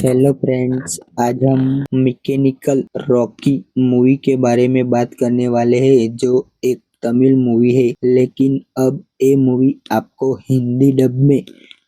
Hello friends, आज हम mechanical Rocky movie के बारे में बात करने वाले हैं जो एक तमिल मूवी है। लेकिन अब ये मूवी आपको हिंदी डब में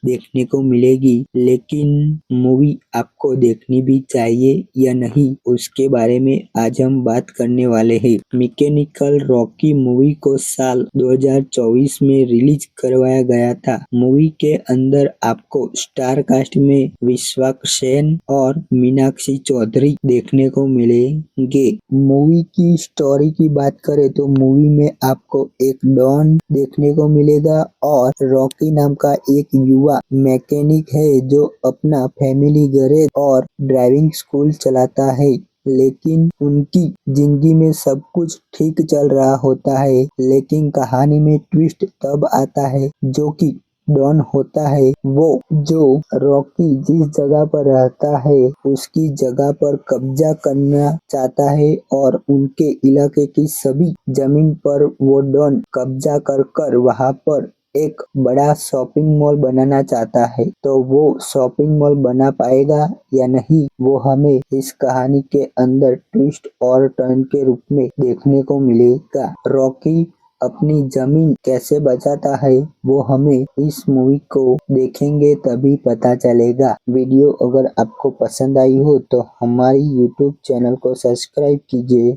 देखने को मिलेगी। लेकिन मूवी आपको देखनी भी चाहिए या नहीं, उसके बारे में आज हम बात करने वाले हैं। मैकेनिकल रॉकी मूवी को साल 2024 में रिलीज करवाया गया था। मूवी के अंदर आपको स्टार कास्ट में विश्वास सेन और मीनाक्षी चौधरी देखने को मिलेंगे। मूवी की स्टोरी की बात करें तो मूवी में आपको एक डॉन देखने को मिलेगा और रॉकी नाम का एक युवा मैकेनिक है जो अपना फैमिली गैरेज और ड्राइविंग स्कूल चलाता है। लेकिन उनकी जिंदगी में सब कुछ ठीक चल रहा होता है, लेकिन कहानी में ट्विस्ट तब आता है जो कि डॉन होता है वो जो रॉकी जिस जगह पर रहता है उसकी जगह पर कब्जा करना चाहता है और उनके इलाके की सभी जमीन पर वो डॉन कब्जा कर वहां पर एक बड़ा शॉपिंग मॉल बनाना चाहता है। तो वो शॉपिंग मॉल बना पाएगा या नहीं, वो हमें इस कहानी के अंदर ट्विस्ट और टर्न के रूप में देखने को मिलेगा। रॉकी अपनी जमीन कैसे बचाता है वो हमें इस मूवी को देखेंगे तभी पता चलेगा। वीडियो अगर आपको पसंद आई हो तो हमारी YouTube चैनल को सब्सक्राइब कीजिए।